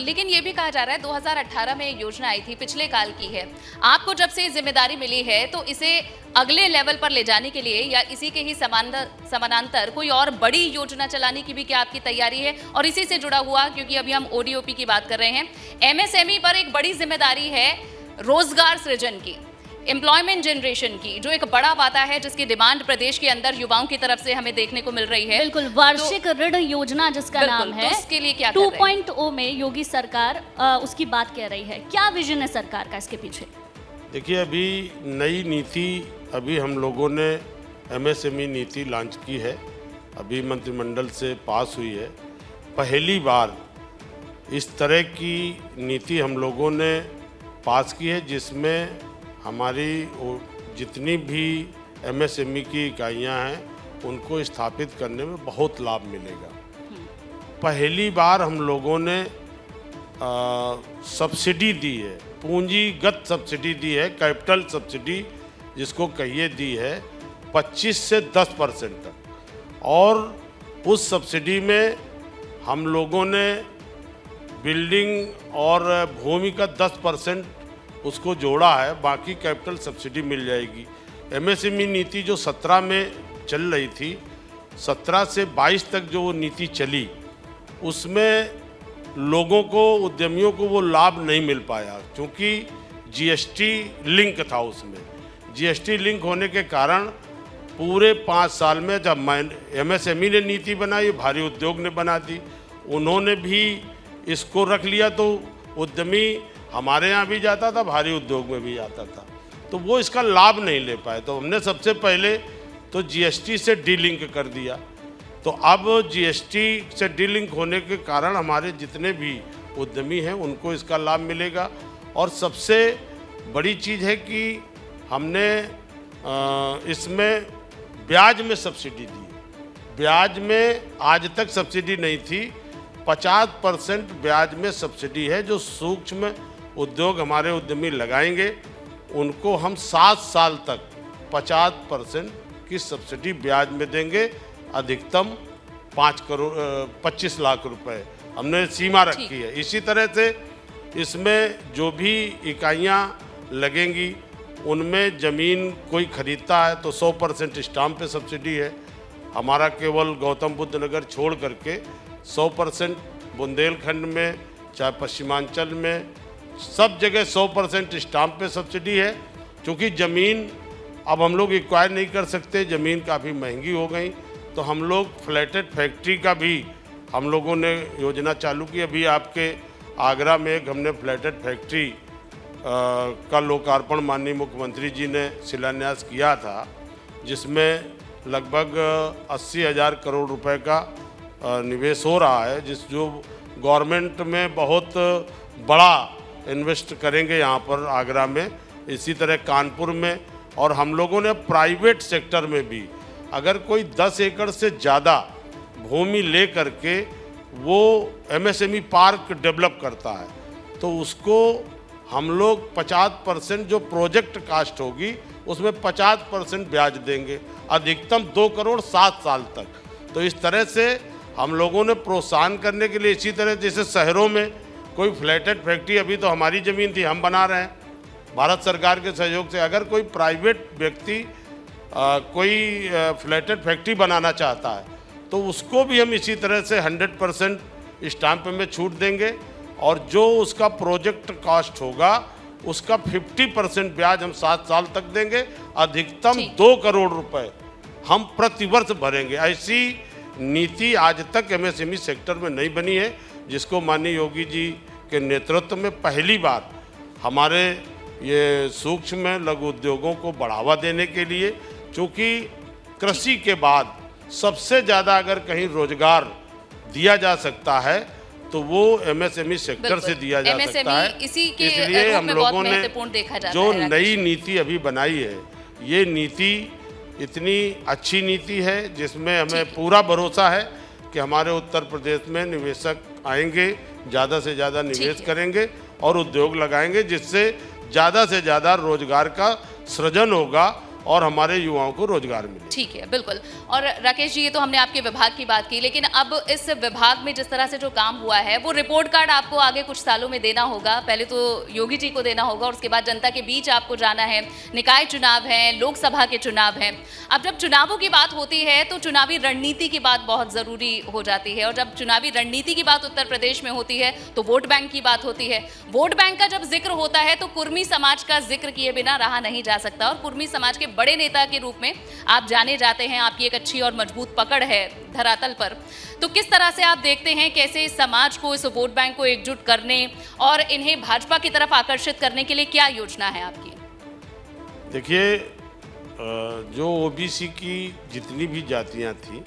लेकिन ये भी कहा जा रहा है 2018 में ये योजना आई थी, पिछले काल की है। आपको जब से जिम्मेदारी मिली है तो इसे अगले लेवल पर ले जाने के लिए या इसी के ही समानांतर कोई और बड़ी योजना चलाने की भी क्या आपकी तैयारी है? और इसी से जुड़ा हुआ, क्योंकि अभी हम ओडीओपी की बात कर रहे हैं, एमएसएमई पर एक बड़ी जिम्मेदारी है रोजगार सृजन की, एम्प्लॉयमेंट जनरेशन की, जो एक बड़ा वादा है जिसकी डिमांड प्रदेश के अंदर युवाओं की तरफ से हमें देखने को मिल रही है। बिल्कुल, वार्षिक ऋण योजना जिसका नाम है, तो उसके लिए क्या 2.0 में योगी सरकार उसकी बात कह रही है। क्या विजन है सरकार का इसके पीछे? देखिए, अभी नई नीति अभी हम लोगों ने एमएसएमई नीति लॉन्च की है, अभी मंत्रिमंडल से पास हुई है। पहली बार इस तरह की नीति हम लोगों ने पास की है जिसमें हमारी जितनी भी एमएसएमई की इकाइयां हैं उनको स्थापित करने में बहुत लाभ मिलेगा। पहली बार हम लोगों ने सब्सिडी दी है, पूंजीगत सब्सिडी दी है, कैपिटल सब्सिडी जिसको कहिए दी है 25 से 10% तक। और उस सब्सिडी में हम लोगों ने बिल्डिंग और भूमि का 10% उसको जोड़ा है, बाकी कैपिटल सब्सिडी मिल जाएगी। एमएसएमई नीति जो 17 में चल रही थी, 17 से 22 तक जो वो नीति चली, उसमें लोगों को, उद्यमियों को वो लाभ नहीं मिल पाया क्योंकि जीएसटी लिंक था उसमें। जीएसटी लिंक होने के कारण पूरे 5 साल में जब एमएसएमई ने नीति बनाई, भारी उद्योग ने बना दी, उन्होंने भी इसको रख लिया तो उद्यमी हमारे यहाँ भी जाता था, भारी उद्योग में भी आता था, तो वो इसका लाभ नहीं ले पाए। तो हमने सबसे पहले तो जीएसटी से डीलिंक कर दिया। तो अब जीएसटी से डीलिंक होने के कारण हमारे जितने भी उद्यमी हैं उनको इसका लाभ मिलेगा। और सबसे बड़ी चीज़ है कि हमने इसमें ब्याज में सब्सिडी दी। ब्याज में आज तक सब्सिडी नहीं थी, 50% ब्याज में सब्सिडी है। जो सूक्ष्म उद्योग हमारे उद्यमी लगाएंगे उनको हम 7 साल तक 50% की सब्सिडी ब्याज में देंगे, अधिकतम 25 लाख रुपए हमने सीमा रखी है। इसी तरह से इसमें जो भी इकाइयां लगेंगी उनमें ज़मीन कोई खरीदता है तो 100% स्टाम्प पे सब्सिडी है। हमारा केवल गौतम बुद्ध नगर छोड़ करके 100%, बुंदेलखंड में चाहे पश्चिमांचल में सब जगह 100% स्टाम्प पे सब्सिडी है। क्योंकि ज़मीन अब हम लोग एक्वायर नहीं कर सकते, ज़मीन काफ़ी महंगी हो गई, तो हम लोग फ्लैटेड फैक्ट्री का भी हम लोगों ने योजना चालू की। अभी आपके आगरा में एक हमने फ्लैटेड फैक्ट्री का लोकार्पण माननीय मुख्यमंत्री जी ने शिलान्यास किया था, जिसमें लगभग 80,000 करोड़ रुपए का निवेश हो रहा है, जो गवर्नमेंट में बहुत बड़ा इन्वेस्ट करेंगे यहाँ पर आगरा में, इसी तरह कानपुर में। और हम लोगों ने प्राइवेट सेक्टर में भी अगर कोई 10 एकड़ से ज़्यादा भूमि ले करके वो एमएसएमई पार्क डेवलप करता है तो उसको हम लोग 50% जो प्रोजेक्ट कास्ट होगी उसमें 50% ब्याज देंगे, अधिकतम 2 करोड़ 7 साल तक। तो इस तरह से हम लोगों ने प्रोत्साहन करने के लिए, इसी तरह जैसे शहरों में कोई फ्लैटेड फैक्ट्री, अभी तो हमारी ज़मीन थी, हम बना रहे हैं भारत सरकार के सहयोग से। अगर कोई प्राइवेट व्यक्ति कोई फ्लैटेड फैक्ट्री बनाना चाहता है तो उसको भी हम इसी तरह से 100% स्टाम्प में छूट देंगे और जो उसका प्रोजेक्ट कॉस्ट होगा उसका 50% ब्याज हम 7 साल तक देंगे, अधिकतम 2 करोड़ रुपए हम प्रतिवर्ष भरेंगे। ऐसी नीति आज तक एमएसएमई सेक्टर में नहीं बनी है, जिसको माननीय योगी जी के नेतृत्व में पहली बार हमारे ये सूक्ष्म लघु उद्योगों को बढ़ावा देने के लिए, क्योंकि कृषि के बाद सबसे ज़्यादा अगर कहीं रोजगार दिया जा सकता है तो वो एमएसएमई सेक्टर से दिया जा सकता है। इसलिए हम लोगों ने जो नई नीति अभी बनाई है, ये नीति इतनी अच्छी नीति है जिसमें हमें पूरा भरोसा है कि हमारे उत्तर प्रदेश में निवेशक आएंगे, ज़्यादा से ज़्यादा निवेश करेंगे और उद्योग लगाएंगे, जिससे ज़्यादा से ज़्यादा रोजगार का सृजन होगा और हमारे युवाओं को रोजगार मिले। ठीक है, बिल्कुल। और राकेश जी, ये तो हमने आपके विभाग की बात की, लेकिन अब इस विभाग में जिस तरह से जो काम हुआ है वो रिपोर्ट कार्ड आपको आगे कुछ सालों में देना होगा। पहले तो योगी जी को देना होगा और उसके बाद जनता के बीच आपको जाना है। निकाय चुनाव है, लोकसभा के चुनाव हैं। अब जब चुनावों की बात होती है तो चुनावी रणनीति की बात बहुत ज़रूरी हो जाती है, और जब चुनावी रणनीति की बात उत्तर प्रदेश में होती है तो वोट बैंक की बात होती है। वोट बैंक का जब जिक्र होता है तो कुर्मी समाज का जिक्र किए बिना रहा नहीं जा सकता, और कुर्मी समाज के बड़े नेता के रूप में आप जाने जाते हैं। आपकी एक अच्छी और मजबूत पकड़ है धरातल पर। तो किस तरह से आप देखते हैं कैसे इस समाज को, इस वोट बैंक को एकजुट करने और इन्हें भाजपा की तरफ आकर्षित करने के लिए क्या योजना है आपकी? देखिए, जो ओबीसी की जितनी भी जातियां थी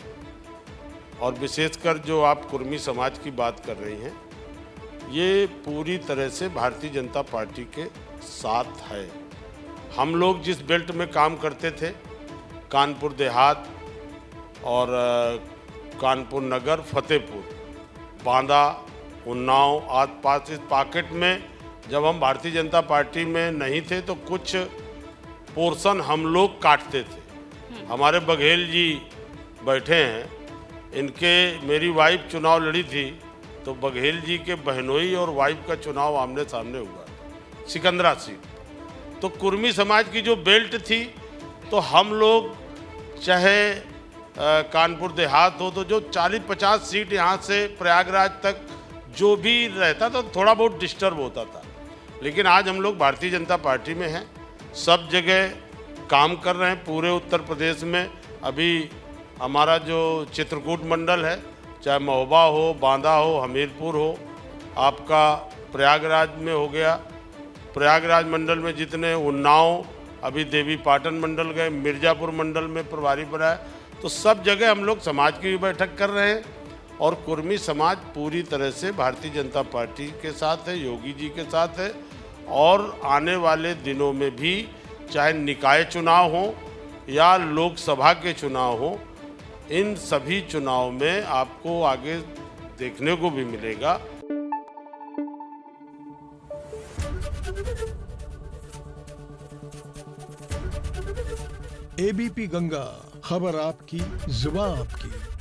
और विशेषकर जो आप कुर्मी समाज की बात कर रही हैं, ये पूरी तरह से भारतीय जनता पार्टी के साथ है। हम लोग जिस बेल्ट में काम करते थे, कानपुर देहात और कानपुर नगर, फतेहपुर, बांदा, उन्नाव, आसपास इस पॉकेट में जब हम भारतीय जनता पार्टी में नहीं थे तो कुछ पोर्शन हम लोग काटते थे। हमारे बघेल जी बैठे हैं, इनके मेरी वाइफ चुनाव लड़ी थी तो बघेल जी के बहनोई और वाइफ का चुनाव आमने सामने हुआ, सिकंदरा सीट। तो कुर्मी समाज की जो बेल्ट थी तो हम लोग चाहे कानपुर देहात हो तो जो 40-50 सीट यहाँ से प्रयागराज तक जो भी रहता था थोड़ा बहुत डिस्टर्ब होता था। लेकिन आज हम लोग भारतीय जनता पार्टी में हैं, सब जगह काम कर रहे हैं पूरे उत्तर प्रदेश में। अभी हमारा जो चित्रकूट मंडल है, चाहे महोबा हो, बांदा हो, हमीरपुर हो, आपका प्रयागराज में हो गया, प्रयागराज मंडल में जितने, उन्नाव, अभी देवी पाटन मंडल गए, मिर्ज़ापुर मंडल में प्रभारी बनाया, तो सब जगह हम लोग समाज की भी बैठक कर रहे हैं। और कुर्मी समाज पूरी तरह से भारतीय जनता पार्टी के साथ है, योगी जी के साथ है। और आने वाले दिनों में भी चाहे निकाय चुनाव हो या लोकसभा के चुनाव हो, इन सभी चुनाव में आपको आगे देखने को भी मिलेगा। एबीपी गंगा, खबर आपकी, जुबान आपकी।